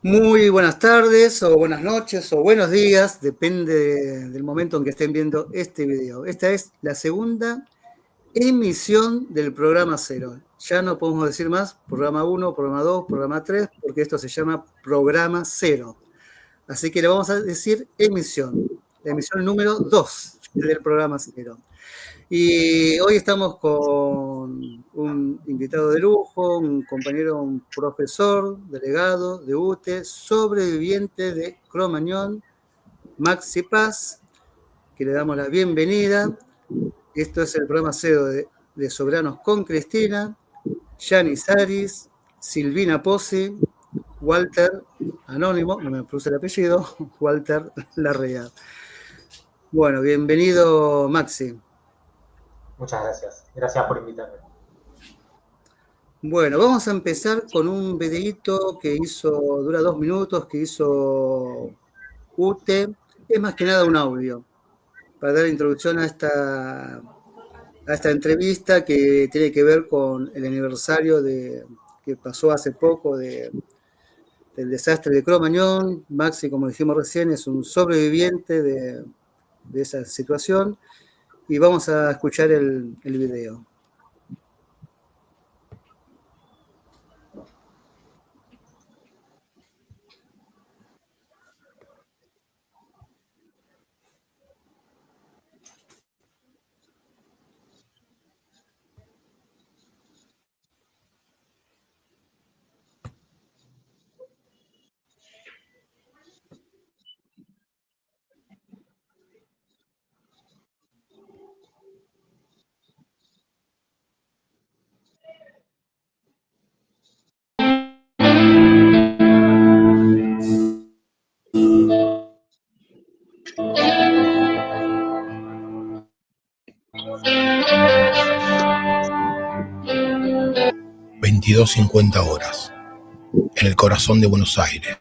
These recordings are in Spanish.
Muy buenas tardes o buenas noches o buenos días, depende del momento en que estén viendo este video. Esta es la segunda emisión del programa cero. Ya no podemos decir más programa 1, programa 2, programa 3, porque esto se llama programa cero. Así que le vamos a decir emisión, la emisión número 2 del programa cero. Y hoy estamos con un invitado de lujo, un compañero, un profesor, delegado de UTE, sobreviviente de Cromañón, Maxi Paz, que le damos la bienvenida. Esto es el programa cero de Soberanos con Cristina, Yanis Aris, Silvina Pozzi, Walter, anónimo, no me puse el apellido, Walter Larrea. Bueno, bienvenido Maxi. Muchas gracias. Gracias por invitarme. Bueno, vamos a empezar con un videíto que dura 2 minutos, que hizo UTE. Es más que nada un audio, para dar introducción a esta entrevista que tiene que ver con el aniversario que pasó hace poco del desastre de Cromañón. Maxi, como dijimos recién, es un sobreviviente de esa situación. Y vamos a escuchar el video. ...22:50 en el corazón de Buenos Aires,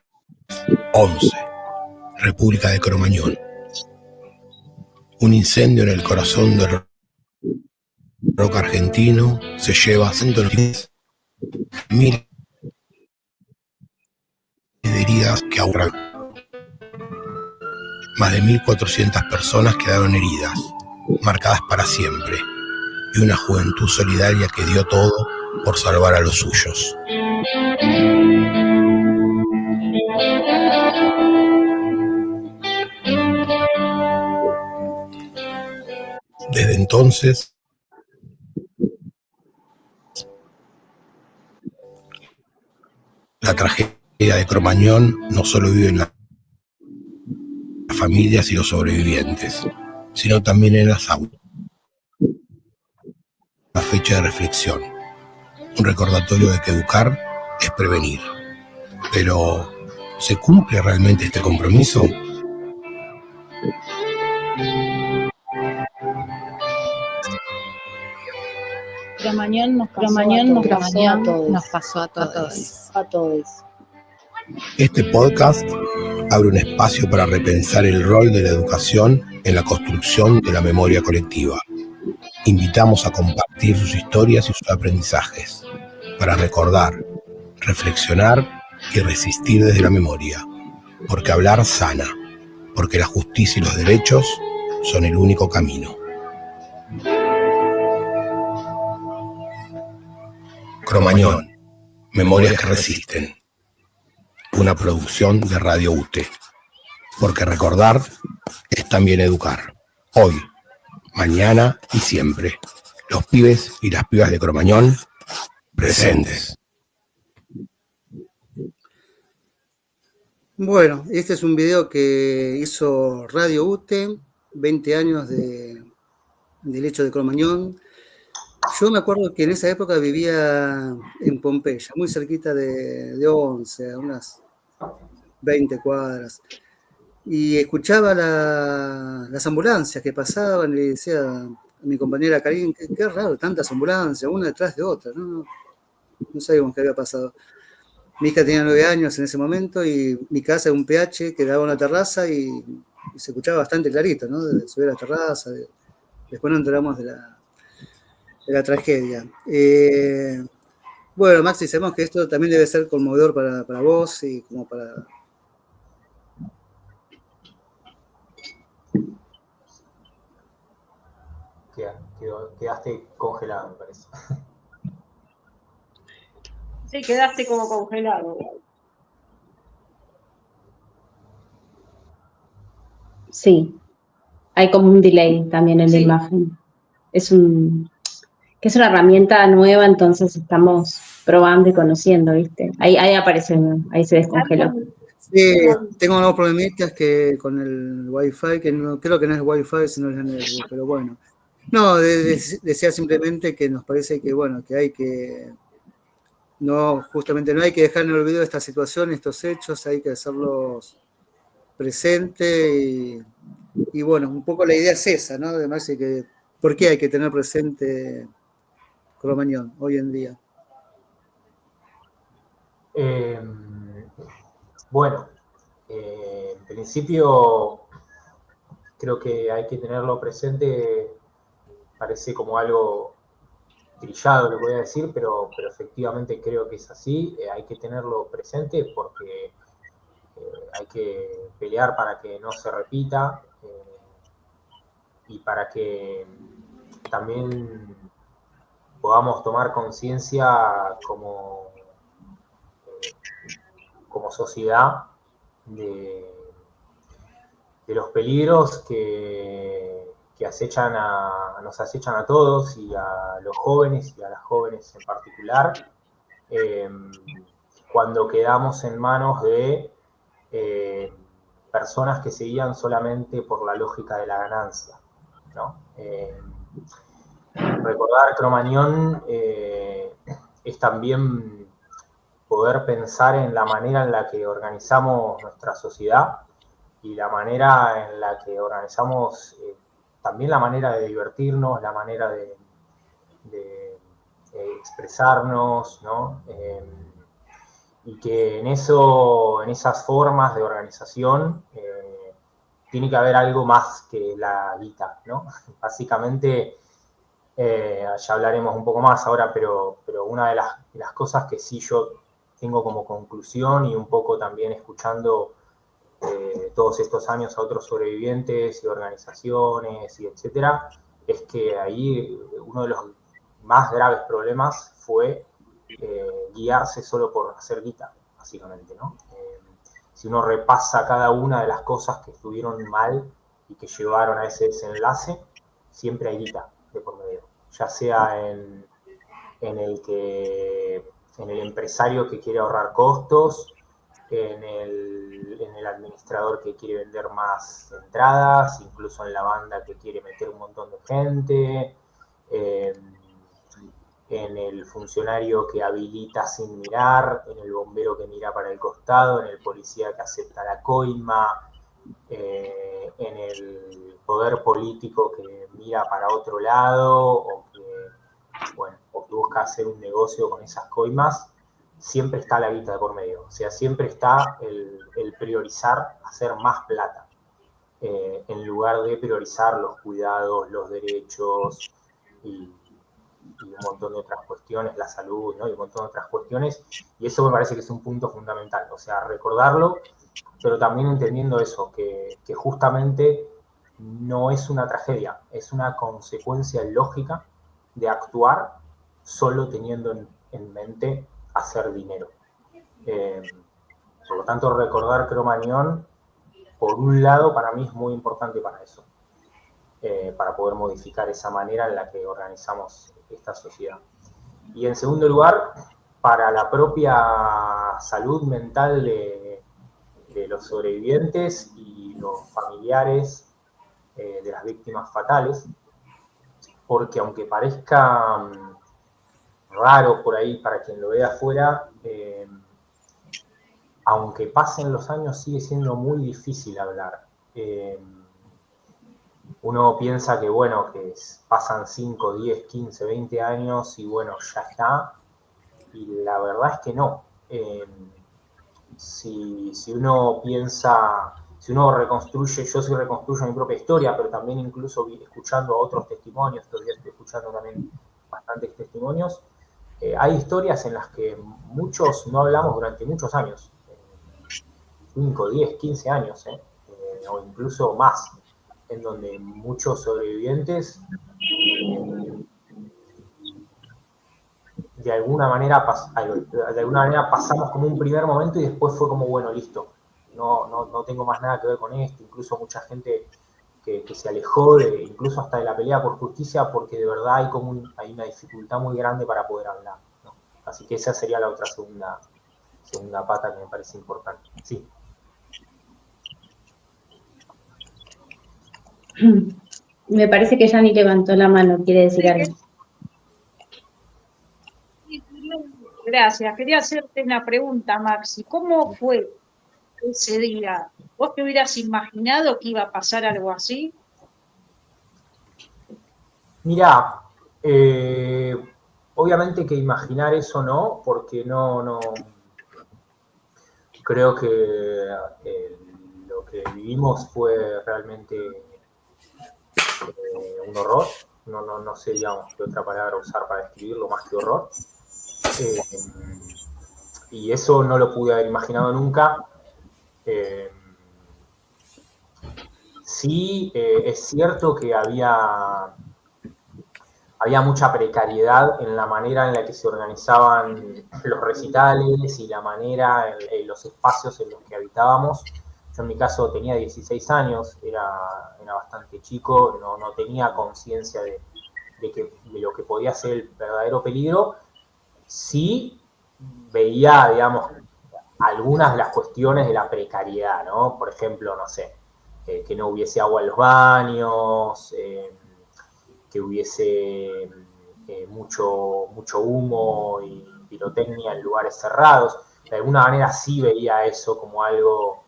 11, República de Cromañón. Un incendio en el corazón del rock argentino se lleva 100.000 de heridas que ahorran. Más de 1.400 personas quedaron heridas, marcadas para siempre, y una juventud solidaria que dio todo por salvar a los suyos. Desde entonces, la tragedia de Cromañón no solo vive en las familias y los sobrevivientes, sino también en las aulas. Una fecha de reflexión, un recordatorio de que educar es prevenir. Pero, ¿se cumple realmente este compromiso? Cromañón nos pasó a todos. Este podcast abre un espacio para repensar el rol de la educación en la construcción de la memoria colectiva. Invitamos a compartir sus historias y sus aprendizajes, para recordar, reflexionar y resistir desde la memoria. Porque hablar sana, porque la justicia y los derechos son el único camino. Cromañón, memorias que resisten. Una producción de Radio UTE. Porque recordar es también educar. Hoy, mañana y siempre. Los pibes y las pibas de Cromañón presentes. Bueno, este es un video que hizo Radio UTE, 20 años del hecho de Cromañón. Yo me acuerdo que en esa época vivía en Pompeya, muy cerquita de Once, a unas 20 cuadras, y escuchaba las ambulancias que pasaban y le decía a mi compañera Karin, qué raro, tantas ambulancias, una detrás de otra, no sabíamos qué había pasado. Mi hija tenía 9 años en ese momento y mi casa era un PH que daba una terraza y se escuchaba bastante clarito, ¿no? De subir a la terraza. Después nos enteramos de la tragedia. Bueno, Maxi, sabemos que esto también debe ser conmovedor para vos y como para... Quedaste congelado, me parece. Sí, quedaste como congelado. Sí, hay como un delay también en la Sí. imagen. Que es una herramienta nueva, entonces estamos probando y conociendo, ¿viste? Ahí aparece, ahí se descongeló. Sí, tengo unos problemitas que con el Wi-Fi, que no, creo que no es Wi-Fi, sino es la netbook, pero bueno. No, decía simplemente que nos parece que, bueno, que hay que, no, justamente no hay que dejar en el olvido esta situación, estos hechos, hay que hacerlos presente y bueno, un poco la idea es esa, ¿no? Además, que ¿por qué hay que tener presente Cromañón hoy en día? Bueno, en principio creo que hay que tenerlo presente, parece como algo trillado lo que voy a decir, pero efectivamente creo que es así, hay que tenerlo presente porque hay que pelear para que no se repita y para que también podamos tomar conciencia como sociedad de los peligros que nos acechan a todos y a los jóvenes y a las jóvenes en particular, cuando quedamos en manos de personas que se guían solamente por la lógica de la ganancia, ¿no? Recordar Cromañón es también poder pensar en la manera en la que organizamos nuestra sociedad y la manera en la que organizamos también la manera de divertirnos, la manera de expresarnos, ¿no? Y que en esas formas de organización tiene que haber algo más que la guita, ¿no? Básicamente, ya hablaremos un poco más ahora, pero una de las cosas que sí yo tengo como conclusión y un poco también escuchando todos estos años a otros sobrevivientes y organizaciones y etcétera, es que ahí uno de los más graves problemas fue guiarse solo por hacer guita, básicamente, ¿no? Si uno repasa cada una de las cosas que estuvieron mal y que llevaron a ese desenlace, siempre hay guita de por medio, ya sea en el empresario que quiere ahorrar costos, en el administrador que quiere vender más entradas, incluso en la banda que quiere meter un montón de gente, en el funcionario que habilita sin mirar, en el bombero que mira para el costado, en el policía que acepta la coima, en el poder político que mira para otro lado o que busca hacer un negocio con esas coimas. Siempre está la guita de por medio, o sea, siempre está el priorizar hacer más plata, en lugar de priorizar los cuidados, los derechos y un montón de otras cuestiones, la salud, ¿no? Y un montón de otras cuestiones, y eso me parece que es un punto fundamental, o sea, recordarlo, pero también entendiendo eso, que justamente no es una tragedia, es una consecuencia lógica de actuar solo teniendo en mente hacer dinero. Por lo tanto, recordar Cromañón, por un lado, para mí es muy importante para eso, para poder modificar esa manera en la que organizamos esta sociedad. Y en segundo lugar, para la propia salud mental de los sobrevivientes y los familiares de las víctimas fatales, porque aunque parezca raro por ahí para quien lo vea afuera, aunque pasen los años sigue siendo muy difícil hablar. Uno piensa que, bueno, que pasan 5, 10, 15, 20 años y bueno, ya está, y la verdad es que no. Si uno piensa, si uno reconstruye, yo sí reconstruyo mi propia historia, pero también incluso escuchando otros testimonios, estos días estoy escuchando también bastantes testimonios, hay historias en las que muchos no hablamos durante muchos años, 5, 10, 15 años, o incluso más, en donde muchos sobrevivientes de alguna manera pasamos como un primer momento y después fue como, bueno, listo, no tengo más nada que ver con esto. Incluso mucha gente que se alejó incluso hasta de la pelea por justicia, porque de verdad hay una dificultad muy grande para poder hablar, ¿no? Así que esa sería la otra segunda pata que me parece importante. Sí. Me parece que Yani levantó la mano, quiere decir algo. Gracias. Quería hacerte una pregunta, Maxi. ¿Cómo fue ese día? ¿Vos te hubieras imaginado que iba a pasar algo así? Mirá, obviamente que imaginar eso no, porque no creo que lo que vivimos fue realmente un horror. No sé, digamos, qué otra palabra usar para describirlo más que horror. Y eso no lo pude haber imaginado nunca. Sí, es cierto que había mucha precariedad en la manera en la que se organizaban los recitales y la manera, en los espacios en los que habitábamos. Yo en mi caso tenía 16 años, era bastante chico, no tenía conciencia de lo que podía ser el verdadero peligro. Sí veía, digamos, algunas de las cuestiones de la precariedad, ¿no? Por ejemplo, no sé, que no hubiese agua en los baños, que hubiese mucho humo y pirotecnia en lugares cerrados. De alguna manera sí veía eso como algo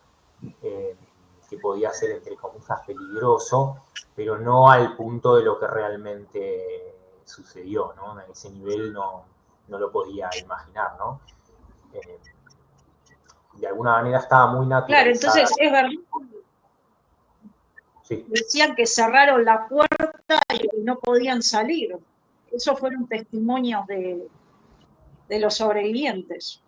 que podía ser, entre comillas, peligroso, pero no al punto de lo que realmente sucedió, ¿no? En ese nivel no lo podía imaginar, ¿no? De alguna manera estaba muy naturalizada. Claro, entonces es verdad. Sí. Decían que cerraron la puerta y no podían salir. Esos fueron testimonios de los sobrevivientes.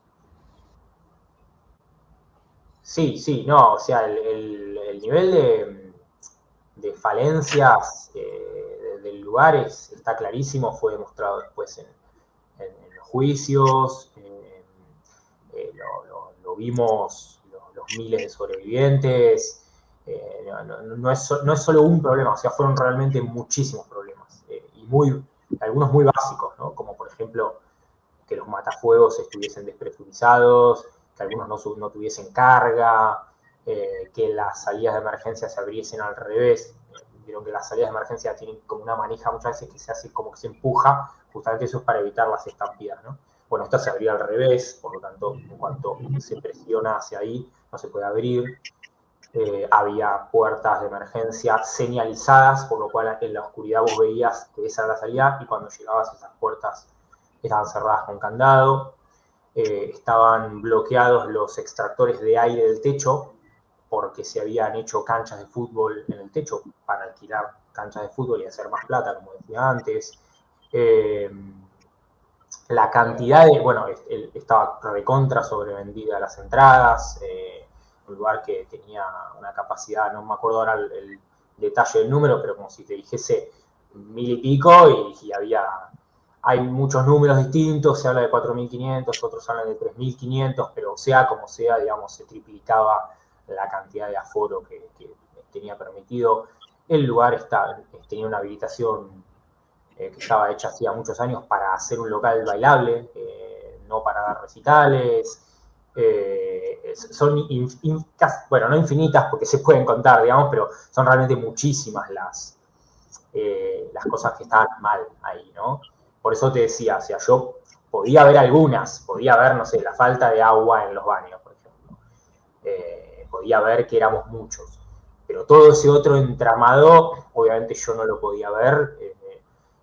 Sí, no, o sea, el nivel de falencias del lugar está clarísimo, fue demostrado después en los juicios, lo vimos, los miles de sobrevivientes. No es solo un problema, o sea, fueron realmente muchísimos problemas, y algunos muy básicos, ¿no? Como por ejemplo que los matafuegos estuviesen despresurizados, que algunos no tuviesen carga, que las salidas de emergencia se abriesen al revés. Vieron que las salidas de emergencia tienen como una manija muchas veces que se hace como que se empuja, justamente eso es para evitar las estampidas, ¿no? Bueno, esta se abrió al revés, por lo tanto, en cuanto se presiona hacia ahí, no se puede abrir. Había puertas de emergencia señalizadas, por lo cual en la oscuridad vos veías que esa era la salida, y cuando llegabas esas puertas estaban cerradas con candado. Estaban bloqueados los extractores de aire del techo, porque se habían hecho canchas de fútbol en el techo para alquilar canchas de fútbol y hacer más plata, como decía antes. La cantidad estaba recontra sobrevendida las entradas, un lugar que tenía una capacidad, no me acuerdo ahora el detalle del número, pero como si te dijese 1000 y pico, y hay muchos números distintos, se habla de 4.500, otros hablan de 3.500, pero sea como sea, digamos, se triplicaba la cantidad de aforo que tenía permitido. El lugar tenía una habilitación que estaba hecha hacía muchos años para hacer un local bailable, no para dar recitales. Son, no infinitas porque se pueden contar, digamos, pero son realmente muchísimas las cosas que estaban mal ahí, ¿no? Por eso te decía, o sea, yo podía ver algunas, podía ver, no sé, la falta de agua en los baños, por ejemplo. Podía ver que éramos muchos. Pero todo ese otro entramado, obviamente yo no lo podía ver,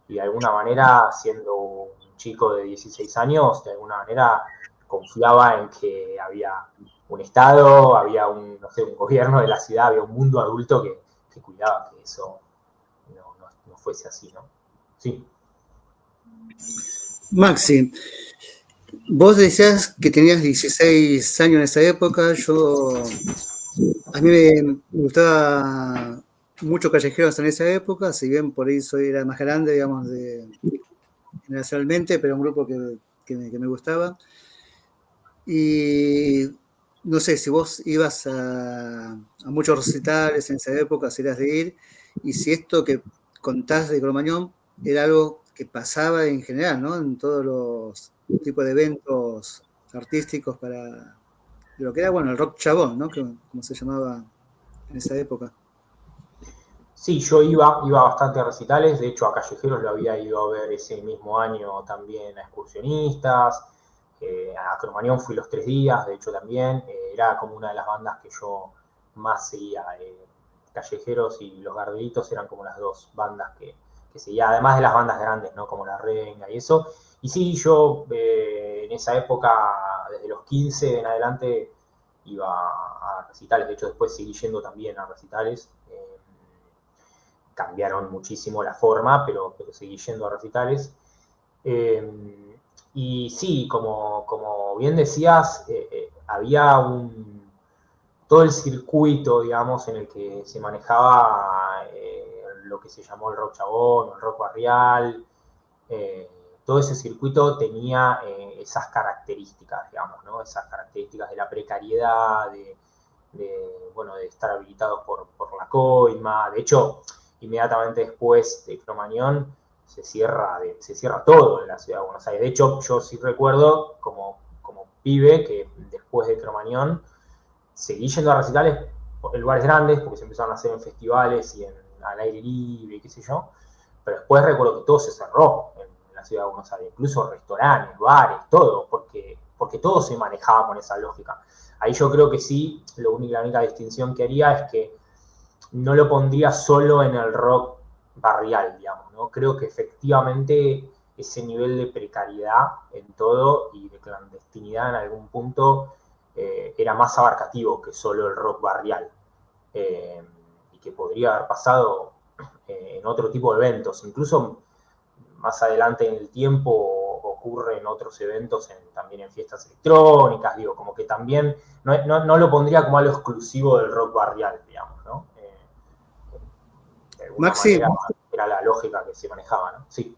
y de alguna manera, siendo un chico de 16 años, de alguna manera confiaba en que había un Estado, había un gobierno de la ciudad, había un mundo adulto que cuidaba que eso no fuese así, ¿no? Sí. Maxi, vos decías que tenías 16 años en esa época. A mí me gustaba mucho Callejeros en esa época, si bien por ahí era más grande, digamos, generacionalmente, pero un grupo que me gustaba. Y no sé, si vos ibas a muchos recitales en esa época, si eras de ir, y si esto que contás de Cromañón era algo que pasaba en general, ¿no? En todos los tipos de eventos artísticos de lo que era, bueno, el rock chabón, ¿no? Como se llamaba en esa época. Sí, yo iba bastante a recitales, de hecho a Callejeros lo había ido a ver ese mismo año también a excursionistas, a Cromañón fui los 3 días, de hecho también, era como una de las bandas que yo más seguía, Callejeros y Los Gardelitos eran como las dos bandas que seguía, además de las bandas grandes, ¿no? Como La Renga y eso, y sí, yo en esa época, desde los 15 en adelante, iba a recitales, de hecho después seguí yendo también a recitales, cambiaron muchísimo la forma, pero seguí yendo a recitales. Y sí, como bien decías, había todo el circuito, digamos, en el que se manejaba lo que se llamó el rock chabón, el rock barrial. Todo ese circuito tenía esas características, digamos, ¿no? Esas características de la precariedad, bueno, de estar habilitados por la coima. De hecho, inmediatamente después de Cromañón se cierra todo en la ciudad de Buenos Aires. De hecho, yo sí recuerdo como pibe que después de Cromañón seguí yendo a recitales en lugares grandes, porque se empezaron a hacer en festivales y al aire libre y qué sé yo, pero después recuerdo que todo se cerró en la ciudad de Buenos Aires, incluso restaurantes, bares, todo, porque todo se manejaba con esa lógica. Ahí yo creo que sí, la única distinción que haría es que no lo pondría solo en el rock barrial, digamos, ¿no? Creo que efectivamente ese nivel de precariedad en todo y de clandestinidad en algún punto era más abarcativo que solo el rock barrial, y que podría haber pasado en otro tipo de eventos, incluso más adelante en el tiempo ocurre en otros eventos, también en fiestas electrónicas, digo, como que también no lo pondría como algo exclusivo del rock barrial, digamos, ¿no? De alguna Maxi, manera era la lógica que se manejaba, ¿no? Sí.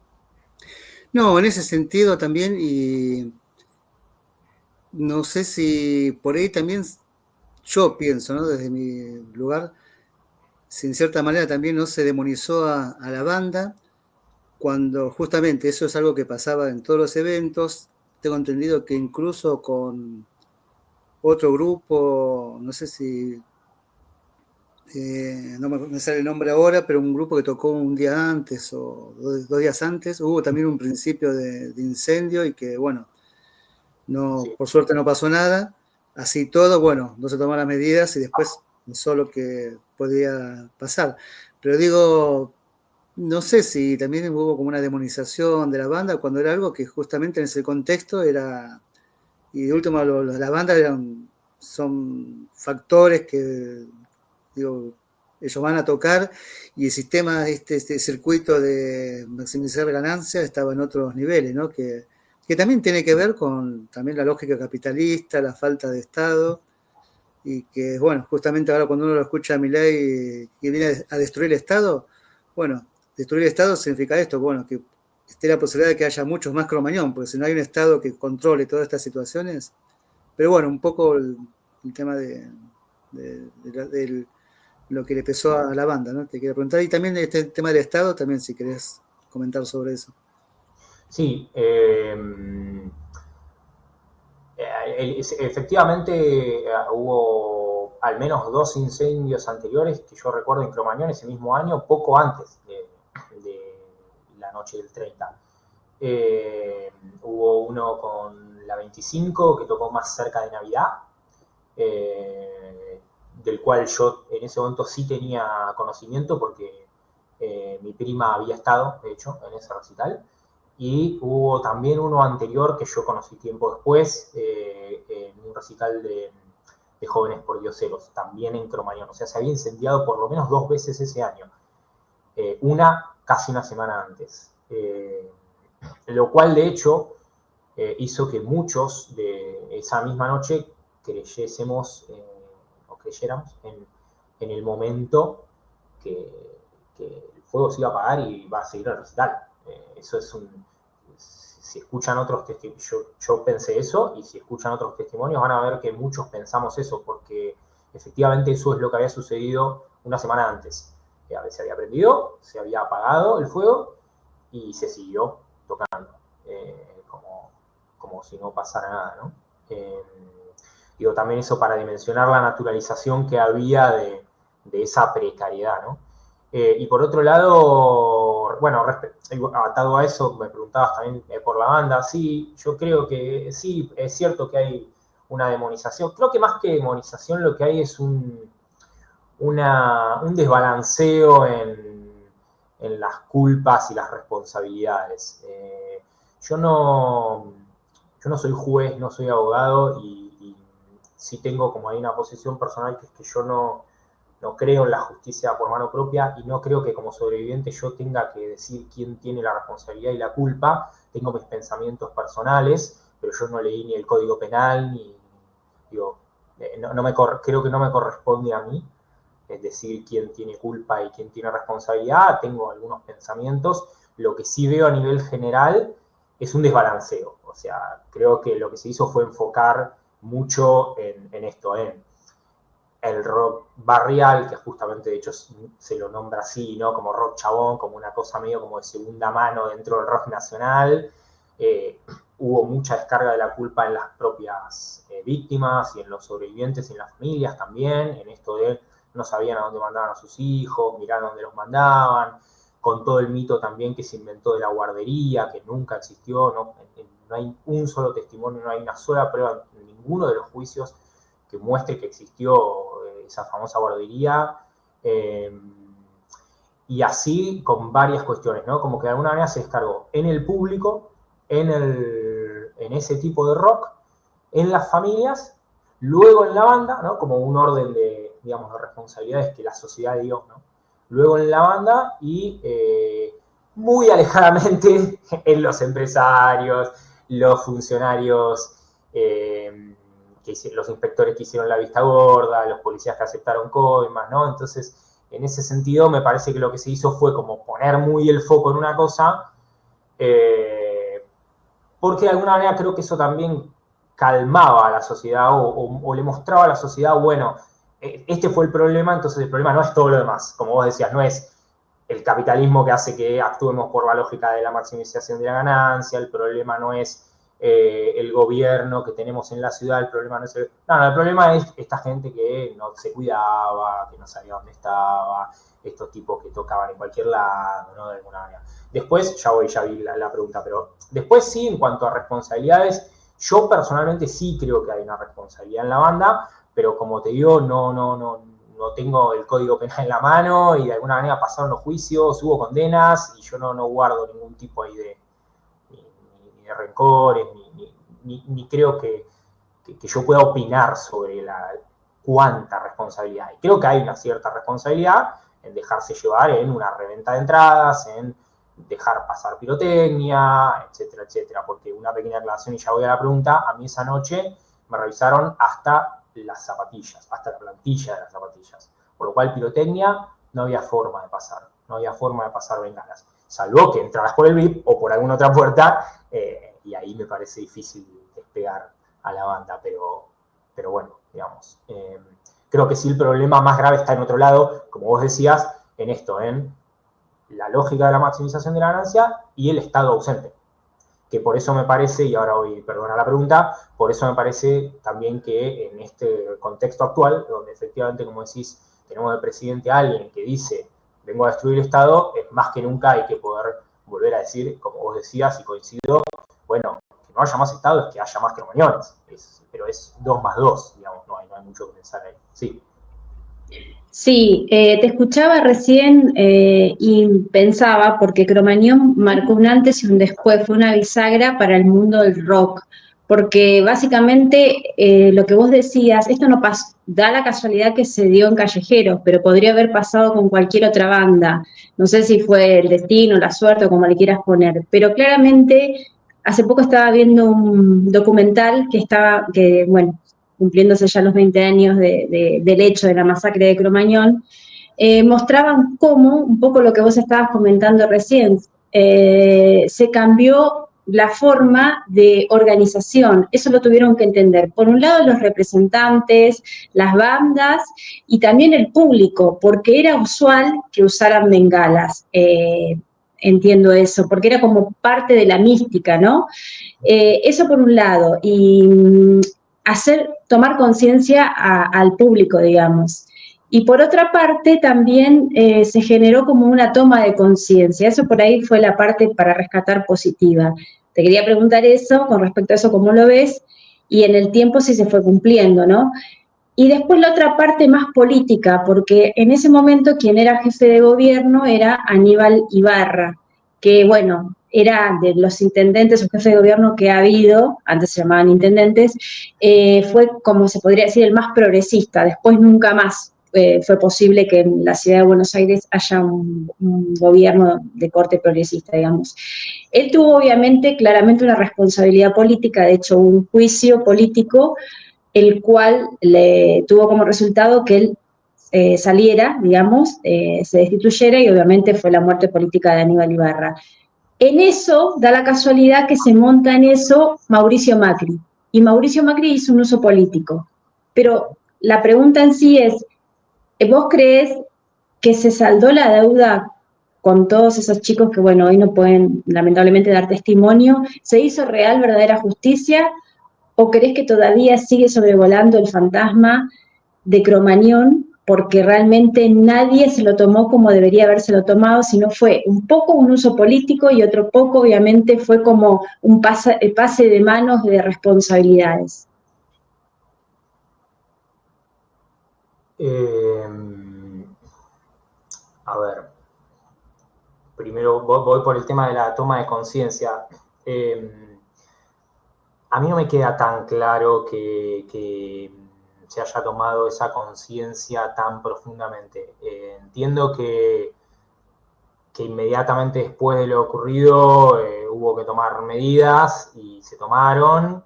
no, en ese sentido también, y no sé si por ahí también yo pienso, ¿no? Desde mi lugar, si en cierta manera también no se demonizó a la banda, cuando justamente eso es algo que pasaba en todos los eventos. Tengo entendido que incluso con otro grupo, no sé si, no me sale el nombre ahora, pero un grupo que tocó un día antes o 2 días antes, hubo también un principio de incendio y que, bueno, no, Sí. por suerte no pasó nada. Así todo, bueno, no se tomaron las medidas y después pasó lo que podía pasar. Pero digo, no sé si también hubo como una demonización de la banda cuando era algo que justamente en ese contexto era, y de último las bandas son factores que, digo, ellos van a tocar y el sistema, este circuito de maximizar ganancias estaba en otros niveles, ¿no? Que también tiene que ver con también la lógica capitalista, la falta de Estado, y que, bueno, justamente ahora cuando uno lo escucha a Milei que viene a destruir el Estado, bueno, destruir el Estado significa esto, bueno, que esté la posibilidad de que haya muchos más Cromañón, porque si no hay un Estado que controle todas estas situaciones, pero bueno, un poco el tema de lo que le pesó a la banda, ¿no? Te quiero preguntar, y también este tema del Estado, también si querés comentar sobre eso. Sí, efectivamente hubo al menos 2 incendios anteriores que yo recuerdo en Cromañón ese mismo año, poco antes de la noche del 30. Hubo uno con la 25 que tocó más cerca de Navidad, del cual yo en ese momento sí tenía conocimiento porque mi prima había estado, de hecho, en ese recital. Y hubo también uno anterior que yo conocí tiempo después, en un recital de Jóvenes por Dioseros, también en Cromañón. O sea, se había incendiado por lo menos 2 veces ese año. Una casi una semana antes. lo cual de hecho hizo que muchos de esa misma noche creyéramos en el momento que el fuego se iba a apagar y va a seguir el recital. Eso es si escuchan otros testimonios, yo pensé eso, y si escuchan otros testimonios van a ver que muchos pensamos eso, porque efectivamente eso es lo que había sucedido una semana antes. Se había prendido, se había apagado el fuego y se siguió tocando, como si no pasara nada, ¿no? Digo, también eso para dimensionar la naturalización que había de esa precariedad, ¿no? Y por otro lado, bueno, atado a eso, me preguntabas también por la banda. Sí, yo creo que sí, es cierto que hay una demonización. Creo que más que demonización lo que hay es un desbalanceo en las culpas y las responsabilidades. Yo no soy juez, no soy abogado, y sí tengo como ahí una posición personal, que es que yo no creo en la justicia por mano propia, y no creo que como sobreviviente yo tenga que decir quién tiene la responsabilidad y la culpa. Tengo mis pensamientos personales, pero yo no leí ni el Código Penal, ni digo, creo que no me corresponde a mí decir quién tiene culpa y quién tiene responsabilidad. Tengo algunos pensamientos. Lo que sí veo a nivel general es un desbalanceo. O sea, creo que lo que se hizo fue enfocar mucho en esto, en el rock barrial, que justamente de hecho se lo nombra así, ¿no? Como rock chabón, como una cosa medio como de segunda mano dentro del rock nacional. Hubo mucha descarga de la culpa en las propias víctimas y en los sobrevivientes y en las familias también, en esto de no sabían a dónde mandaban a sus hijos, miraban dónde los mandaban, con todo el mito también que se inventó de la guardería, que nunca existió, no hay un solo testimonio, no hay una sola prueba en ninguno de los juicios que muestre que existió esa famosa guardería, y así con varias cuestiones, ¿no? Como que de alguna manera se descargó en el público, en ese tipo de rock, en las familias, luego en la banda, ¿no? Como un orden de, digamos, de responsabilidades que la sociedad dio, ¿no? Luego en la banda y muy alejadamente en los empresarios, los funcionarios, los inspectores que hicieron la vista gorda, los policías que aceptaron coimas, ¿no? Entonces, en ese sentido, me parece que lo que se hizo fue como poner muy el foco en una cosa, porque de alguna manera creo que eso también calmaba a la sociedad o le mostraba a la sociedad, bueno, este fue el problema, entonces el problema no es todo lo demás, como vos decías, no es el capitalismo que hace que actuemos por la lógica de la maximización de la ganancia, el problema no es el gobierno que tenemos en la ciudad, el problema no es el problema es esta gente que no se cuidaba, que no sabía dónde estaba, estos tipos que tocaban en cualquier lado, ¿no? De alguna manera. Después, ya vi la pregunta, pero después sí, en cuanto a responsabilidades, yo personalmente sí creo que hay una responsabilidad en la banda, pero como te digo, no tengo el Código Penal en la mano, y de alguna manera pasaron los juicios, hubo condenas, y yo no guardo ningún tipo ahí de rencores, ni creo que yo pueda opinar sobre cuánta responsabilidad hay. Creo que hay una cierta responsabilidad en dejarse llevar en una reventa de entradas, en dejar pasar pirotecnia, etcétera, etcétera. Porque una pequeña aclaración, y ya voy a la pregunta, a mí esa noche me revisaron hasta las zapatillas, hasta la plantilla de las zapatillas. Por lo cual pirotecnia no había forma de pasar, bengalas. Salvo que entraras por el VIP o por alguna otra puerta, y ahí me parece difícil despegar a la banda, pero bueno, digamos. Creo que sí el problema más grave está en otro lado, como vos decías, en esto, en la lógica de la maximización de la ganancia y el Estado ausente. Que por eso me parece, y ahora perdona la pregunta, por eso me parece también que en este contexto actual, donde efectivamente, como decís, tenemos de presidente a alguien que dice vengo a destruir el Estado, es más que nunca hay que poder volver a decir, como vos decías, y coincido, bueno, que no haya más Estado es que haya más cromañones, pero es 2 más 2, digamos, no hay mucho que pensar ahí. Sí. Sí, te escuchaba recién y pensaba, porque Cromañón marcó un antes y un después, fue una bisagra para el mundo del rock, porque básicamente lo que vos decías, esto no pasó, da la casualidad que se dio en Callejeros, pero podría haber pasado con cualquier otra banda. No sé si fue el destino, la suerte o como le quieras poner, pero claramente hace poco estaba viendo un documental que bueno, cumpliéndose ya los 20 años del hecho de la masacre de Cromañón, mostraban cómo, un poco lo que vos estabas comentando recién, se cambió la forma de organización. Eso lo tuvieron que entender. Por un lado, los representantes, las bandas y también el público, porque era usual que usaran bengalas. Entiendo eso, porque era como parte de la mística, ¿no? Eso por un lado. Y tomar conciencia al público, digamos. Y por otra parte, también se generó como una toma de conciencia. Eso por ahí fue la parte para rescatar positiva. Te quería preguntar eso, con respecto a eso, ¿cómo lo ves? Y en el tiempo si se fue cumpliendo, ¿no? Y después la otra parte más política, porque en ese momento quien era jefe de gobierno era Aníbal Ibarra, que bueno, era de los intendentes o jefes de gobierno que ha habido, antes se llamaban intendentes, fue como se podría decir el más progresista, después nunca más fue posible que en la ciudad de Buenos Aires haya un gobierno de corte progresista, digamos. Él tuvo obviamente claramente una responsabilidad política, de hecho un juicio político, el cual le tuvo como resultado que él saliera, digamos, se destituyera y obviamente fue la muerte política de Aníbal Ibarra. En eso, da la casualidad que se monta en eso Mauricio Macri. Y Mauricio Macri hizo un uso político. Pero la pregunta en sí es, ¿vos creés que se saldó la deuda con todos esos chicos que, bueno, hoy no pueden lamentablemente dar testimonio? ¿Se hizo real, verdadera justicia? ¿O crees que todavía sigue sobrevolando el fantasma de Cromañón porque realmente nadie se lo tomó como debería habérselo tomado, sino fue un poco un uso político y otro poco obviamente fue como un pase de manos de responsabilidades? A ver, primero voy por el tema de la toma de conciencia. A mí no me queda tan claro que se haya tomado esa conciencia tan profundamente. Entiendo que inmediatamente después de lo ocurrido hubo que tomar medidas y se tomaron.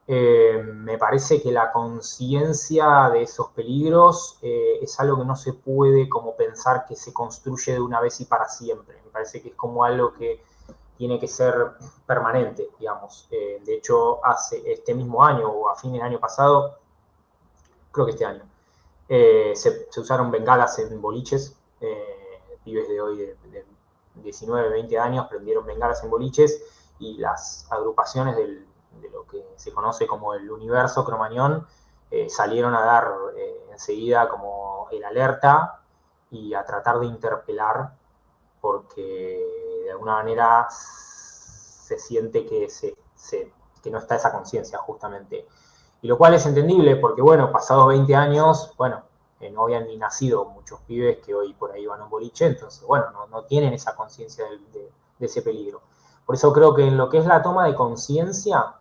Me parece que la conciencia de esos peligros es algo que no se puede como pensar que se construye de una vez y para siempre. Me parece que es como algo que tiene que ser permanente, digamos. De hecho, este mismo año o a fin del año pasado, creo que este año, se usaron bengalas en boliches. Pibes de hoy de 19, 20 años prendieron bengalas en boliches y las agrupaciones de lo que se conoce como el universo Cromañón salieron a dar enseguida como el alerta y a tratar de interpelar porque de alguna manera se siente que no está esa conciencia justamente. Y lo cual es entendible porque, bueno, pasados 20 años, bueno, no habían ni nacido muchos pibes que hoy por ahí van a un boliche, entonces, bueno, no tienen esa conciencia de ese peligro. Por eso creo que en lo que es la toma de conciencia,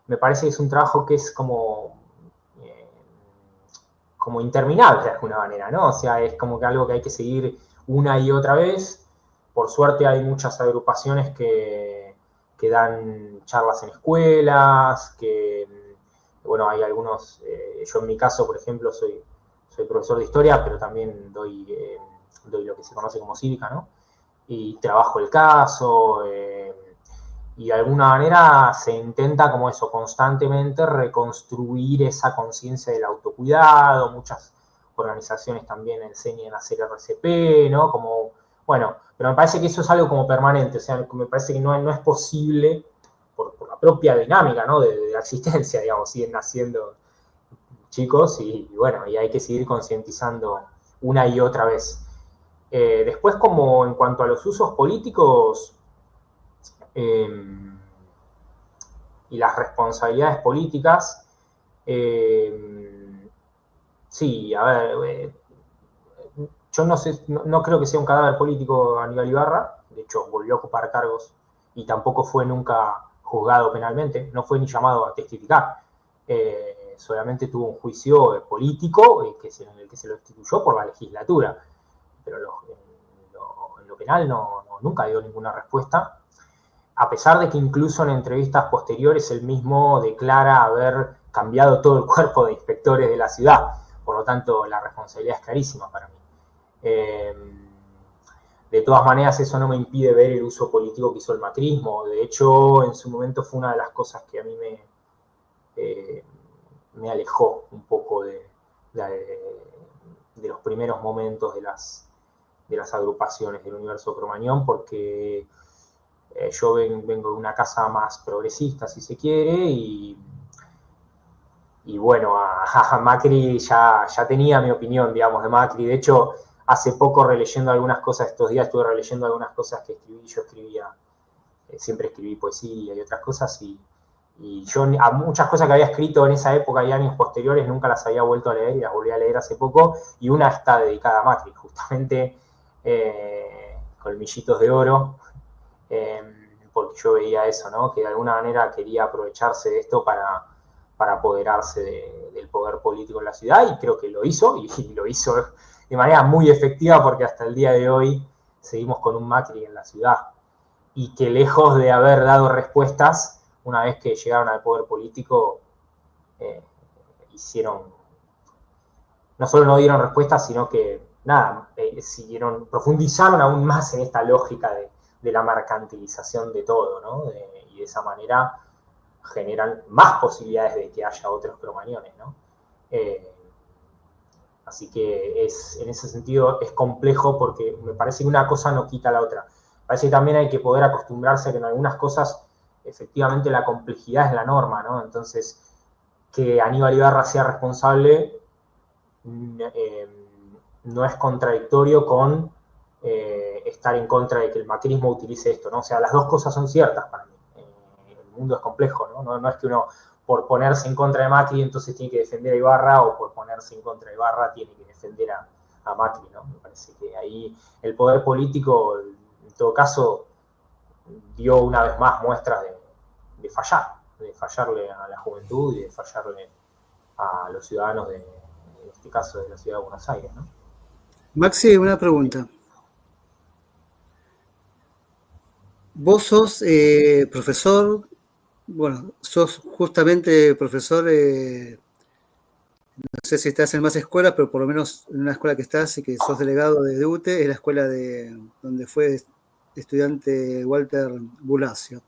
me parece que es un trabajo que es como interminable de alguna manera, ¿no? O sea, es como que algo que hay que seguir una y otra vez. Por suerte hay muchas agrupaciones que dan charlas en escuelas, bueno, hay algunos, yo en mi caso, por ejemplo, soy profesor de historia, pero también doy lo que se conoce como cívica, ¿no? Y trabajo el caso, y de alguna manera se intenta como eso, constantemente reconstruir esa conciencia del autocuidado. Muchas organizaciones también enseñan a hacer RCP, ¿no? Como, bueno, pero me parece que eso es algo como permanente, o sea, me parece que no es posible por la propia dinámica, ¿no? de la existencia, digamos, siguen naciendo chicos y bueno, y hay que seguir concientizando una y otra vez. Después, como en cuanto a los usos políticos y las responsabilidades políticas, sí, a ver, yo no creo que sea un cadáver político Aníbal Ibarra, de hecho volvió a ocupar cargos y tampoco fue nunca juzgado penalmente, no fue ni llamado a testificar. Solamente tuvo un juicio político en el que se lo destituyó por la legislatura. Pero en lo penal nunca dio ninguna respuesta, a pesar de que incluso en entrevistas posteriores él mismo declara haber cambiado todo el cuerpo de inspectores de la ciudad. Por lo tanto, la responsabilidad es clarísima para mí. De todas maneras, eso no me impide ver el uso político que hizo el macrismo. De hecho, en su momento fue una de las cosas que a mí me alejó un poco de los primeros momentos de las agrupaciones del universo Cromañón, porque yo vengo de una casa más progresista, si se quiere, y bueno, a Macri ya tenía mi opinión, digamos, de Macri. De hecho, hace poco, releyendo algunas cosas, estos días estuve releyendo algunas cosas que escribí. Yo siempre escribí poesía y otras cosas, y yo a muchas cosas que había escrito en esa época y años posteriores nunca las había vuelto a leer, y las volví a leer hace poco, y una está dedicada a Macri, justamente Colmillitos de Oro, porque yo veía eso, ¿no? Que de alguna manera quería aprovecharse de esto para apoderarse del poder político en la ciudad, y creo que lo hizo, y lo hizo de manera muy efectiva, porque hasta el día de hoy seguimos con un Macri en la ciudad, y que lejos de haber dado respuestas, una vez que llegaron al poder político, no solo no dieron respuestas, sino que profundizaron aún más en esta lógica de la mercantilización de todo, ¿no? Y de esa manera generan más posibilidades de que haya otros cromañones, ¿no? Así que en ese sentido es complejo, porque me parece que una cosa no quita la otra. Parece que también hay que poder acostumbrarse a que en algunas cosas efectivamente la complejidad es la norma, ¿no? Entonces, que Aníbal Ibarra sea responsable no es contradictorio con estar en contra de que el macrismo utilice esto, ¿no? O sea, las dos cosas son ciertas para mí. El mundo es complejo, ¿no? No es que uno, por ponerse en contra de Macri, entonces tiene que defender a Ibarra, o por ponerse en contra de Ibarra tiene que defender a Macri, ¿no? Me parece que ahí el poder político, en todo caso, dio una vez más muestras de fallarle a la juventud y de fallarle a los ciudadanos en este caso de la ciudad de Buenos Aires, ¿no? Maxi, una pregunta. Vos sos profesor, bueno, sos justamente profesor, no sé si estás en más escuelas, pero por lo menos en una escuela que estás y que sos delegado de UTE, es la escuela donde fue estudiante Walter Bulacio,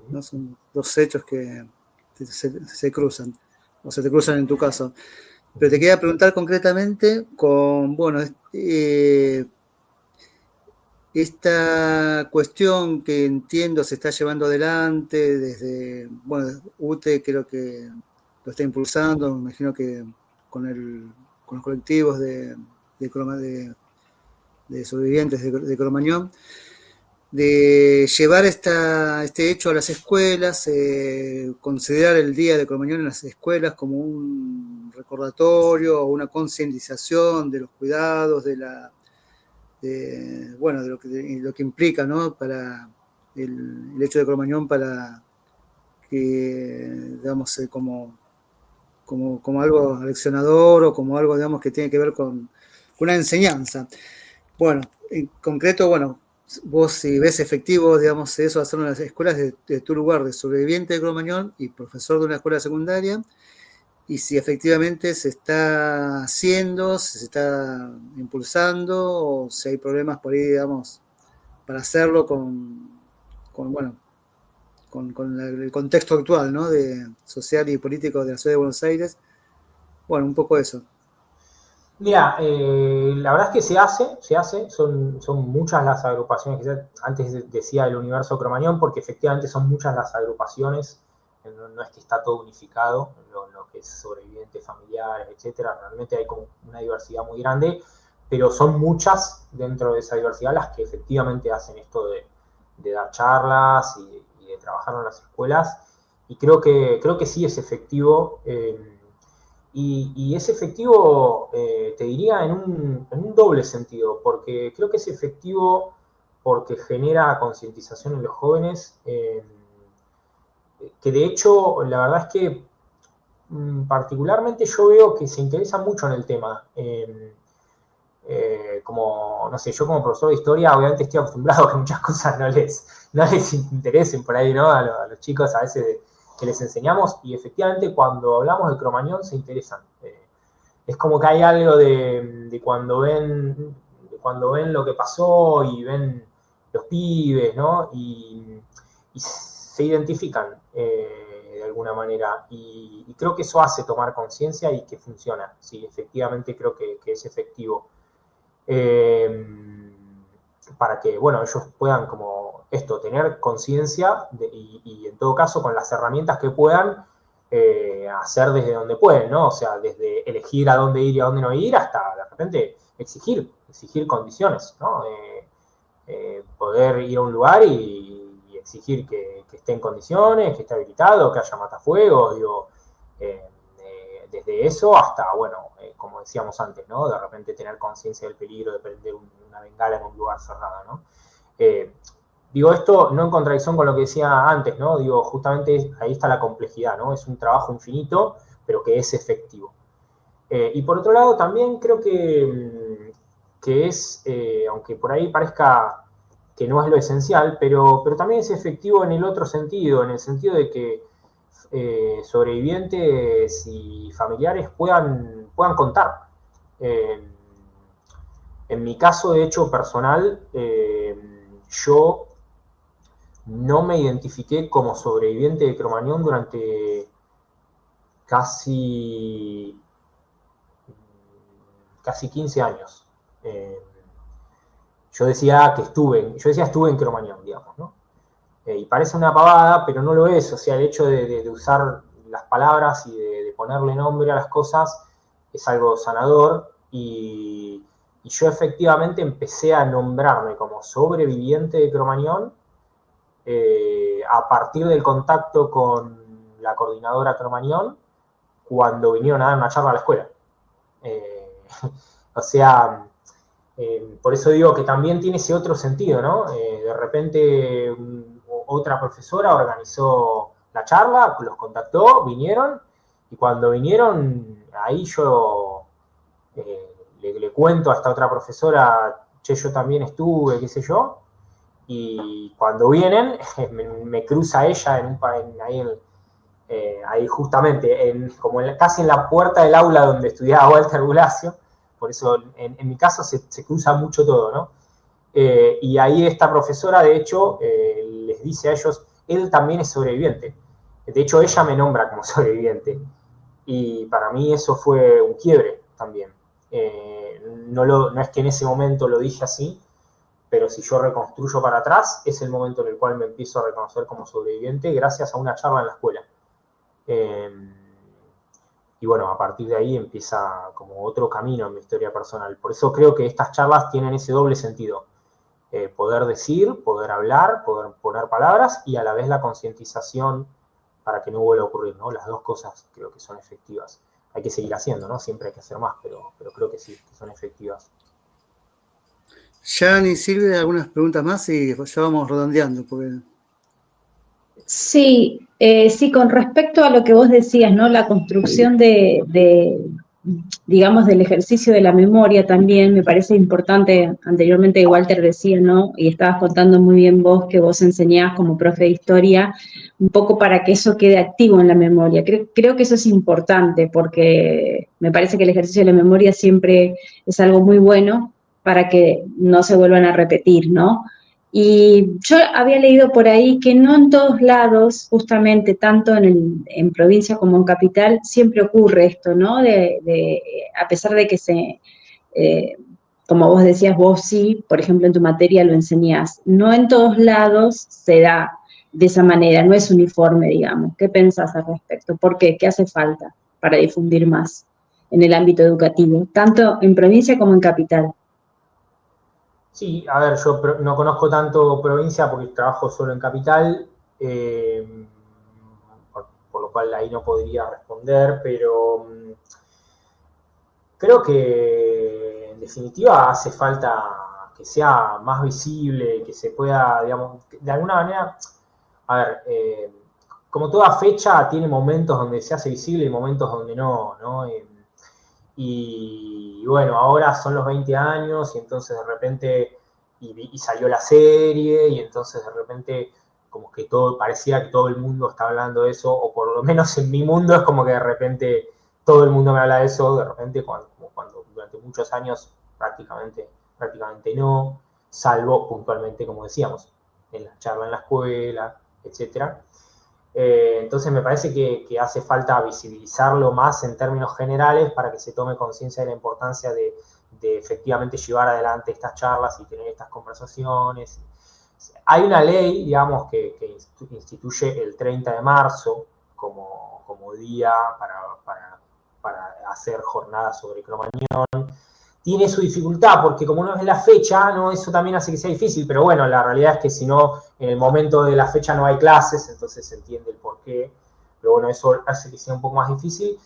¿no? Son dos hechos que se cruzan, o se te cruzan en tu caso. Pero te quería preguntar concretamente esta cuestión que entiendo se está llevando adelante desde, UTE creo que lo está impulsando, me imagino que con los colectivos de sobrevivientes de Cromañón, de llevar este hecho a las escuelas, considerar el Día de Cromañón en las escuelas como un recordatorio o una concientización de los cuidados, de lo que implica, ¿no? Para el hecho de Cromañón, para que, digamos, como algo aleccionador, o como algo, digamos, que tiene que ver con una enseñanza. Bueno, en concreto, vos, si ves efectivo, digamos, eso, hacerlo en las escuelas de tu lugar de sobreviviente de Cromañón y profesor de una escuela secundaria, y si efectivamente se está haciendo, si se está impulsando, o si hay problemas por ahí, digamos, para hacerlo con el contexto actual, ¿no? Social y político de la ciudad de Buenos Aires. Bueno, un poco eso. Mira, la verdad es que se hace, son muchas las agrupaciones, que antes decía el universo Cromañón, porque efectivamente son muchas las agrupaciones, no es que está todo unificado, lo que es sobrevivientes familiares, etcétera. Realmente hay como una diversidad muy grande, pero son muchas dentro de esa diversidad las que efectivamente hacen esto de dar charlas y de trabajar en las escuelas, y creo que sí es efectivo. Y es efectivo, te diría, en un doble sentido, porque creo que es efectivo porque genera concientización en los jóvenes, que de hecho, la verdad es que particularmente yo veo que se interesa mucho en el tema. Como, no sé, yo como profesor de historia obviamente estoy acostumbrado a que muchas cosas no les interesen por ahí, ¿no? A los chicos a veces que les enseñamos, y efectivamente cuando hablamos de Cromañón se interesan. Es como que hay algo de cuando ven lo que pasó y ven los pibes, ¿no? Y se identifican de alguna manera. Y creo que eso hace tomar conciencia y que funciona. Sí, efectivamente creo que es efectivo. Para que, bueno, ellos puedan como esto, tener conciencia y en todo caso con las herramientas que puedan, hacer desde donde pueden, ¿no? O sea, desde elegir a dónde ir y a dónde no ir, hasta de repente exigir condiciones, ¿no? Poder ir a un lugar y exigir que esté en condiciones, que esté habilitado, que haya matafuegos, digo, desde eso hasta, bueno, como decíamos antes, ¿no? De repente tener conciencia del peligro de prender una bengala en un lugar cerrado, ¿no? Digo esto no en contradicción con lo que decía antes, ¿no? Digo, justamente ahí está la complejidad, ¿no? Es un trabajo infinito, pero que es efectivo. Y por otro lado, también creo que es, aunque por ahí parezca que no es lo esencial, pero también es efectivo en el otro sentido, en el sentido de que sobrevivientes y familiares puedan contar. En mi caso, de hecho, personal, yo no me identifiqué como sobreviviente de Cromañón durante casi 15 años. Yo decía estuve en Cromañón, digamos, ¿no? Y parece una pavada, pero no lo es. O sea, el hecho de usar las palabras y de ponerle nombre a las cosas es algo sanador. Y yo efectivamente empecé a nombrarme como sobreviviente de Cromañón a partir del contacto con la coordinadora Cromañón cuando vinieron a dar una charla a la escuela. O sea, por eso digo que también tiene ese otro sentido, ¿no? De repente otra profesora organizó la charla, los contactó, vinieron, y cuando vinieron, ahí yo le cuento a esta otra profesora, che, yo también estuve, qué sé yo, y cuando vienen, me cruza ella ahí justamente, casi en la puerta del aula donde estudiaba Walter Bulacio. Por eso en mi caso se cruza mucho todo, ¿no? Y ahí esta profesora, de hecho, les dice a ellos, él también es sobreviviente. De hecho, ella me nombra como sobreviviente. Y para mí eso fue un quiebre también. No es que en ese momento lo dije así, pero si yo reconstruyo para atrás, es el momento en el cual me empiezo a reconocer como sobreviviente gracias a una charla en la escuela. Y bueno, a partir de ahí empieza como otro camino en mi historia personal. Por eso creo que estas charlas tienen ese doble sentido. Poder decir, poder hablar, poder poner palabras y a la vez la concientización para que no vuelva a ocurrir, ¿no? Las dos cosas creo que son efectivas. Hay que seguir haciendo, ¿no? Siempre hay que hacer más, pero creo que sí, que son efectivas. Jan y Silvia, algunas preguntas más y ya vamos redondeando. Porque... Sí, con respecto a lo que vos decías, ¿no? La construcción digamos, del ejercicio de la memoria también me parece importante. Anteriormente Walter decía, ¿no? Y estabas contando muy bien vos que vos enseñás como profe de historia, un poco para que eso quede activo en la memoria. Creo que eso es importante porque me parece que el ejercicio de la memoria siempre es algo muy bueno para que no se vuelvan a repetir, ¿no? Y yo había leído por ahí que no en todos lados, justamente tanto en provincia como en capital, siempre ocurre esto, ¿no? A pesar de que como vos decías, vos sí, por ejemplo, en tu materia lo enseñás, no en todos lados se da de esa manera, no es uniforme, digamos. ¿Qué pensás al respecto? ¿Por qué? ¿Qué hace falta para difundir más en el ámbito educativo, tanto en provincia como en capital? Sí, a ver, yo no conozco tanto provincia porque trabajo solo en capital, por lo cual ahí no podría responder, pero creo que en definitiva hace falta que sea más visible, que se pueda, digamos, de alguna manera, a ver, como toda fecha, tiene momentos donde se hace visible y momentos donde no, ¿no? Y bueno, ahora son los 20 años y entonces de repente, y salió la serie, y entonces de repente como que parecía que todo el mundo está hablando de eso, o por lo menos en mi mundo es como que de repente todo el mundo me habla de eso, de repente cuando durante muchos años prácticamente no, salvo puntualmente, como decíamos, en la charla en la escuela, etcétera. Entonces me parece que hace falta visibilizarlo más en términos generales para que se tome conciencia de la importancia de efectivamente llevar adelante estas charlas y tener estas conversaciones. Hay una ley, digamos, que instituye el 30 de marzo como día para hacer jornadas sobre Cromañón. Tiene su dificultad, porque como no es la fecha, ¿no? Eso también hace que sea difícil, pero bueno, la realidad es que si no, en el momento de la fecha no hay clases, entonces se entiende el porqué, pero bueno, eso hace que sea un poco más difícil.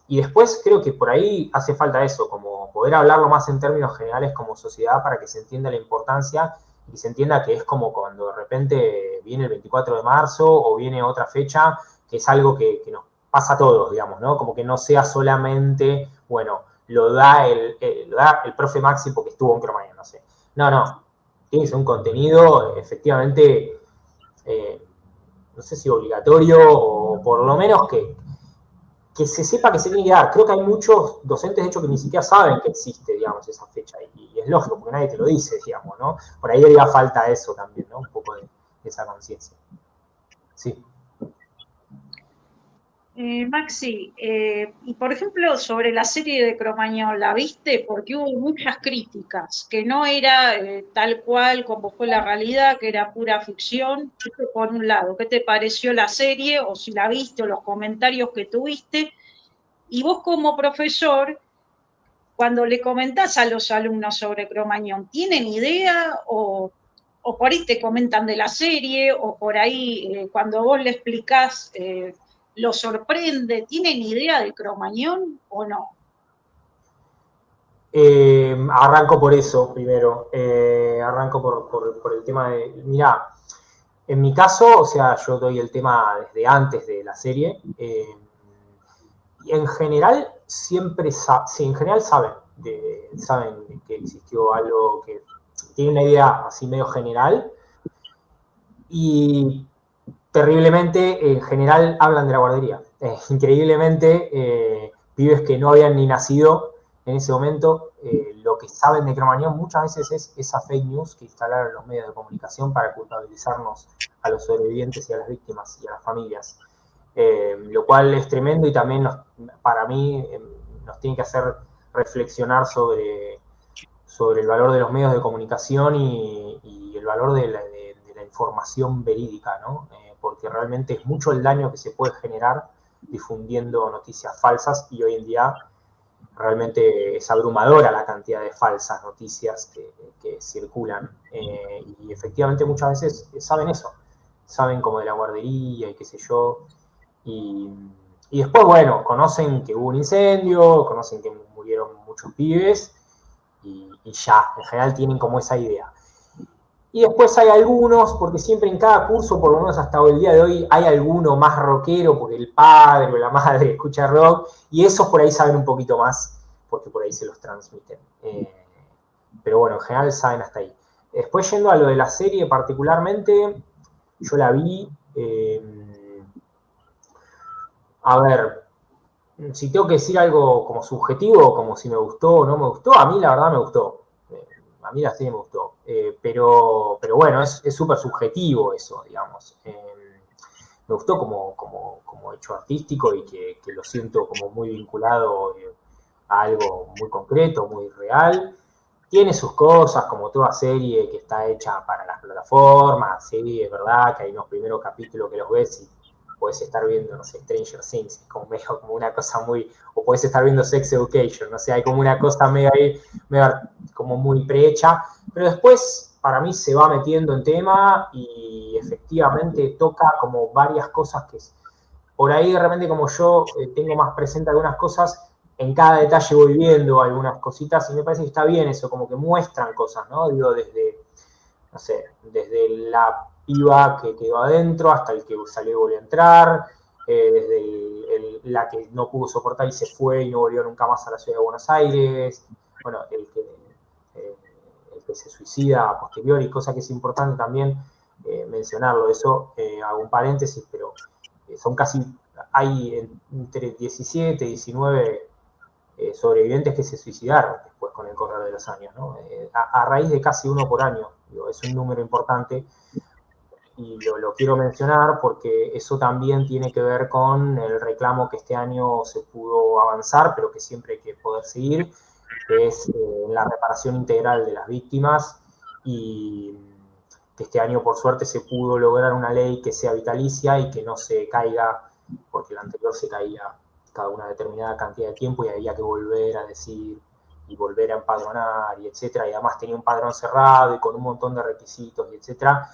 Y después creo que por ahí hace falta eso, como poder hablarlo más en términos generales como sociedad para que se entienda la importancia y se entienda que es como cuando de repente viene el 24 de marzo o viene otra fecha, que es algo que nos pasa a todos, digamos, ¿no? Como que no sea solamente, bueno, lo da el profe Maxi porque estuvo en Cromañón, no sé. No, tiene que ser un contenido efectivamente, no sé si obligatorio o por lo menos que se sepa que se tiene que dar. Creo que hay muchos docentes, de hecho, que ni siquiera saben que existe, digamos, esa fecha, y es lógico, porque nadie te lo dice, digamos, ¿no? Por ahí haría falta eso también, ¿no? Un poco de esa conciencia. Sí. Maxi, y por ejemplo, sobre la serie de Cromañón, ¿la viste? Porque hubo muchas críticas, que no era tal cual como fue la realidad, que era pura ficción. Eso por un lado, ¿qué te pareció la serie? O si la viste, o los comentarios que tuviste. Y vos como profesor, cuando le comentás a los alumnos sobre Cromañón, ¿tienen idea o por ahí te comentan de la serie, o por ahí cuando vos le explicás lo sorprende? ¿Tienen idea de Cromañón o no? Arranco por eso primero. Arranco por el tema de... Mirá, en mi caso, o sea, yo doy el tema desde antes de la serie. Y en general, siempre en general saben que existió algo, que tiene una idea así medio general. Y terriblemente, en general, hablan de la guardería. Increíblemente, pibes que no habían ni nacido en ese momento, lo que saben de Cromañón muchas veces es esa fake news que instalaron los medios de comunicación para culpabilizarnos a los sobrevivientes y a las víctimas y a las familias. Lo cual es tremendo y también para mí nos tiene que hacer reflexionar sobre el valor de los medios de comunicación y el valor de la información verídica, ¿no? Porque realmente es mucho el daño que se puede generar difundiendo noticias falsas, y hoy en día realmente es abrumadora la cantidad de falsas noticias que circulan. Y efectivamente muchas veces saben eso, saben como de la guardería y qué sé yo. Y después, bueno, conocen que hubo un incendio, conocen que murieron muchos pibes y ya, en general tienen como esa idea. Y después hay algunos, porque siempre en cada curso, por lo menos hasta el día de hoy, hay alguno más rockero, porque el padre o la madre escucha rock, y esos por ahí saben un poquito más, porque por ahí se los transmiten. Pero bueno, en general saben hasta ahí. Después, yendo a lo de la serie particularmente, yo la vi. A ver, si tengo que decir algo como subjetivo, como si me gustó o no me gustó, a mí la verdad me gustó. A mí la serie me gustó. Pero bueno, es súper subjetivo eso, digamos. Me gustó como hecho artístico y que lo siento como muy vinculado a algo muy concreto, muy real. Tiene sus cosas, como toda serie que está hecha para las plataformas. Sí, es verdad que hay unos primeros capítulos que los ves y podés estar viendo, no sé, Stranger Things, como medio como una cosa muy... O podés estar viendo Sex Education, no sé, hay como una cosa medio ahí, medio como muy prehecha. Pero después, para mí, se va metiendo en tema y efectivamente toca como varias cosas que... Por ahí, de repente, como yo tengo más presente algunas cosas, en cada detalle voy viendo algunas cositas y me parece que está bien eso, como que muestran cosas, ¿no? Digo, desde, no sé, desde la iba, que quedó adentro, hasta el que salió y volvió a entrar, desde la que no pudo soportar y se fue y no volvió nunca más a la ciudad de Buenos Aires, bueno, el que se suicida a posteriori, cosa que es importante también mencionarlo. Eso, hago un paréntesis, pero son casi, hay entre 17 y 19 sobrevivientes que se suicidaron después con el correr de los años, ¿no? A raíz de casi uno por año. Digo, es un número importante y lo quiero mencionar porque eso también tiene que ver con el reclamo que este año se pudo avanzar, pero que siempre hay que poder seguir, que es la reparación integral de las víctimas, y que este año por suerte se pudo lograr una ley que sea vitalicia y que no se caiga, porque la anterior se caía cada una determinada cantidad de tiempo y había que volver a decir y volver a empadronar y etcétera, y además tenía un padrón cerrado y con un montón de requisitos y etcétera.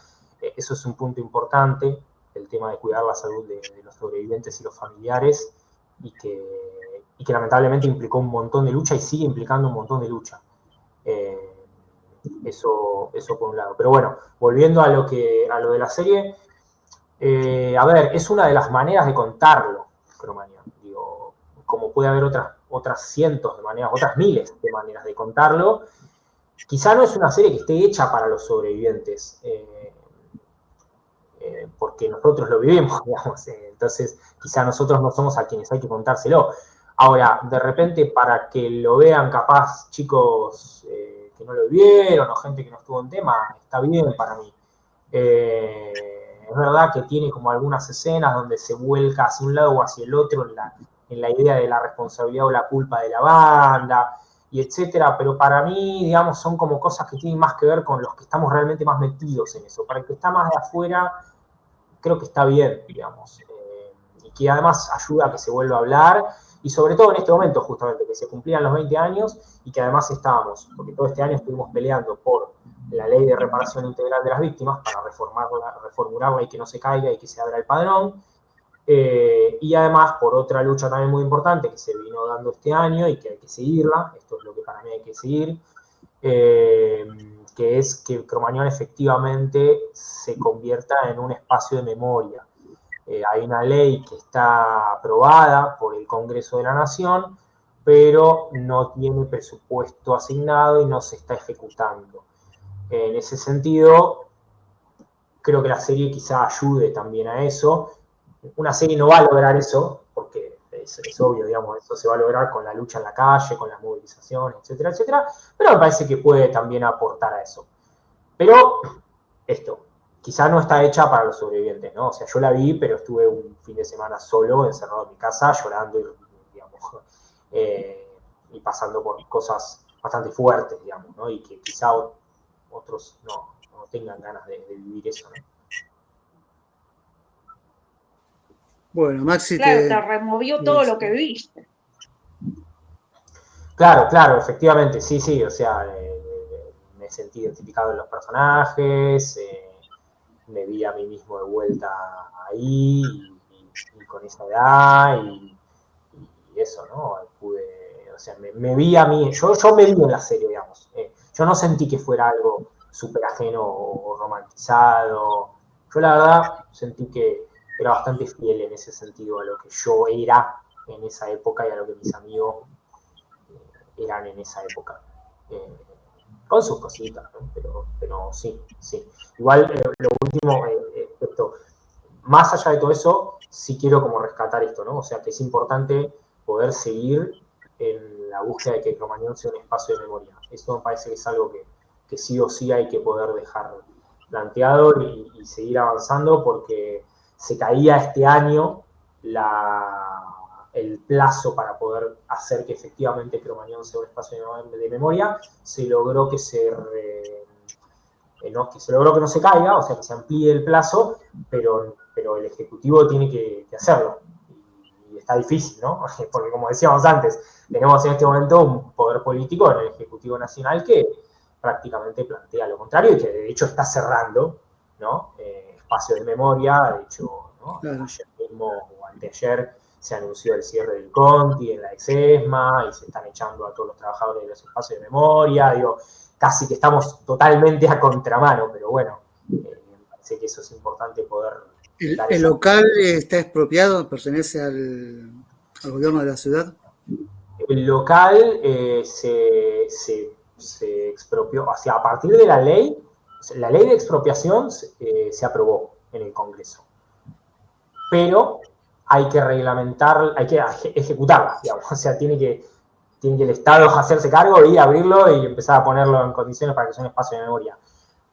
Eso es un punto importante, el tema de cuidar la salud de los sobrevivientes y los familiares, y que lamentablemente implicó un montón de lucha y sigue implicando un montón de lucha. Eso por un lado. Pero bueno, volviendo a lo de la serie, a ver, es una de las maneras de contarlo, Cromañón. Digo, como puede haber otras cientos de maneras, otras miles de maneras de contarlo. Quizá no es una serie que esté hecha para los sobrevivientes, porque nosotros lo vivimos, digamos. Entonces, quizá nosotros no somos a quienes hay que contárselo. Ahora, de repente, para que lo vean capaz chicos que no lo vieron o gente que no estuvo en tema, está bien para mí. Es verdad que tiene como algunas escenas donde se vuelca hacia un lado o hacia el otro en la idea de la responsabilidad o la culpa de la banda, y etcétera, pero para mí, digamos, son como cosas que tienen más que ver con los que estamos realmente más metidos en eso. Para el que está más de afuera, creo que está bien, digamos, y que además ayuda a que se vuelva a hablar, y sobre todo en este momento, justamente, que se cumplían los 20 años y que además estábamos, porque todo este año estuvimos peleando por la ley de reparación integral de las víctimas para reformularla y que no se caiga y que se abra el padrón, y además por otra lucha también muy importante que se vino dando este año y que hay que seguirla, esto es lo que para mí hay que seguir, que es que Cromañón efectivamente se convierta en un espacio de memoria. Hay una ley que está aprobada por el Congreso de la Nación, pero no tiene presupuesto asignado y no se está ejecutando. En ese sentido, creo que la serie quizá ayude también a eso. Una serie no va a lograr eso, porque es obvio, digamos, eso se va a lograr con la lucha en la calle, con las movilizaciones, etcétera, etcétera, pero me parece que puede también aportar a eso. Pero esto, quizá no está hecha para los sobrevivientes, ¿no? O sea, yo la vi, pero estuve un fin de semana solo, encerrado en mi casa, llorando y pasando por cosas bastante fuertes, digamos, ¿no? Y que quizá otros no tengan ganas de vivir eso, ¿no? Bueno, Maxi, claro, te removió todo lo que viste. Claro, efectivamente, sí, o sea, me sentí identificado en los personajes, me vi a mí mismo de vuelta ahí, y con esa edad, y eso, ¿no? O sea, me vi a mí, yo me vi en la serie, digamos. Yo no sentí que fuera algo súper ajeno o romantizado. Yo la verdad sentí que era bastante fiel en ese sentido a lo que yo era en esa época y a lo que mis amigos eran en esa época. Con sus cositas, ¿no? Pero sí. Igual, lo último, esto, más allá de todo eso, sí quiero como rescatar esto, ¿no? O sea, que es importante poder seguir en la búsqueda de que Cromañón sea un espacio de memoria. Eso me parece que es algo que sí o sí hay que poder dejar planteado y seguir avanzando, porque se caía este año el plazo para poder hacer que efectivamente Cromañón sea un espacio de memoria. Se logró que no se caiga, o sea, que se amplíe el plazo, pero el Ejecutivo tiene que hacerlo. Y está difícil, ¿no? Porque como decíamos antes, tenemos en este momento un poder político en el Ejecutivo Nacional que prácticamente plantea lo contrario y que de hecho está cerrando, ¿no? Espacios de memoria. De hecho, ¿no? Claro. Ayer mismo o anteayer se anunció el cierre del Conti en la ex-ESMA y se están echando a todos los trabajadores de los espacios de memoria. Digo, casi que estamos totalmente a contramano, pero bueno, me sé que eso es importante poder... ¿El local está expropiado? ¿Pertenece al gobierno de la ciudad? El local se expropió, o sea, a partir de la ley de expropiación se aprobó en el Congreso. Pero hay que reglamentar, hay que ejecutarla, digamos. O sea, tiene que el Estado hacerse cargo y abrirlo y empezar a ponerlo en condiciones para que sea un espacio de memoria.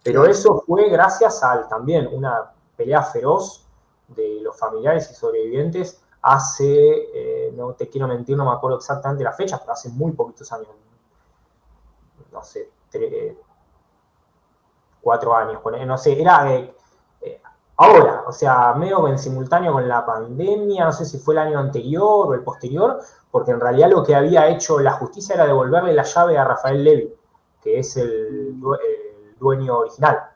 Pero eso fue gracias a también una pelea feroz de los familiares y sobrevivientes hace, no te quiero mentir, no me acuerdo exactamente la fecha, pero hace muy poquitos años, no sé, 4 años, no sé, era ahora, o sea, medio en simultáneo con la pandemia, no sé si fue el año anterior o el posterior, porque en realidad lo que había hecho la justicia era devolverle la llave a Rafael Levy, que es el dueño original.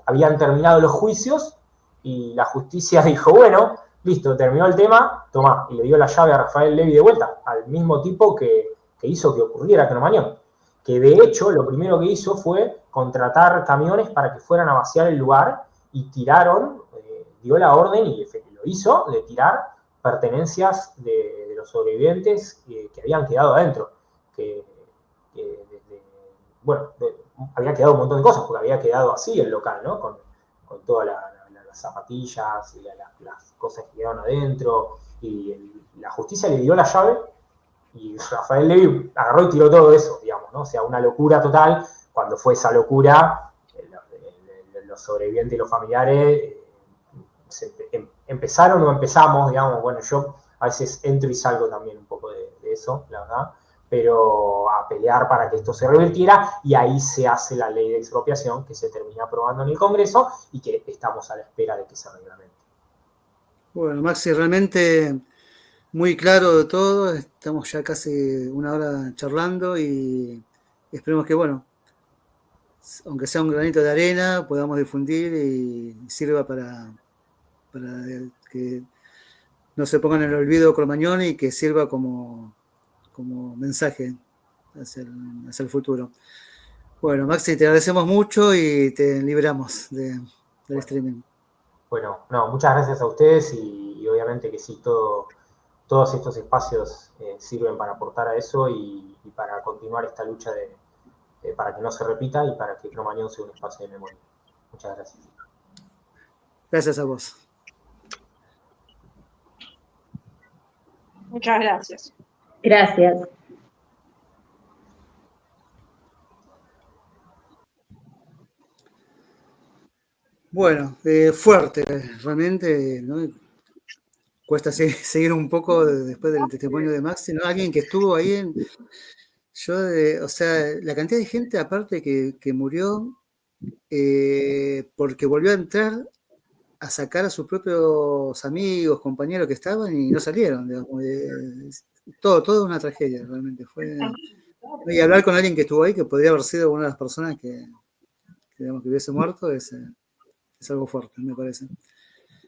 Habían terminado los juicios y la justicia dijo, bueno, listo, terminó el tema, tomá, y le dio la llave a Rafael Levy de vuelta, al mismo tipo que hizo que ocurriera Cromañón. Que de hecho lo primero que hizo fue contratar camiones para que fueran a vaciar el lugar y tiraron, dio la orden y lo hizo, de tirar pertenencias de los sobrevivientes que habían quedado adentro. Había quedado un montón de cosas, porque había quedado así el local, ¿no? Con todas las zapatillas y las cosas que quedaron adentro. Y la justicia le dio la llave y Rafael Levy agarró y tiró todo eso, digamos, ¿no? O sea, una locura total. Cuando fue esa locura, los sobrevivientes y los familiares empezaron o empezamos, digamos, bueno, yo a veces entro y salgo también un poco de eso, la verdad, pero a pelear para que esto se revirtiera, y ahí se hace la ley de expropiación que se termina aprobando en el Congreso y que estamos a la espera de que se reglamente. Bueno, Maxi, realmente muy claro de todo, estamos ya casi una hora charlando y esperemos que, bueno, aunque sea un granito de arena, podamos difundir y sirva para que no se pongan en el olvido Cromañón y que sirva como mensaje hacia el futuro. Bueno, Maxi, te agradecemos mucho y te liberamos del streaming. Bueno, no, muchas gracias a ustedes y obviamente que sí, todos estos espacios sirven para aportar a eso y para continuar esta lucha para que no se repita y para que Cromañón sea un espacio de memoria. Muchas gracias. Gracias a vos. Muchas gracias. Gracias. Bueno, fuerte, realmente, ¿no? Cuesta seguir un poco después del testimonio de Maxi, ¿no? Alguien que estuvo ahí o sea, la cantidad de gente aparte que murió porque volvió a entrar a sacar a sus propios amigos, compañeros que estaban y no salieron, digamos, toda una tragedia, realmente. Y hablar con alguien que estuvo ahí, que podría haber sido una de las personas que hubiese muerto, es algo fuerte, me parece.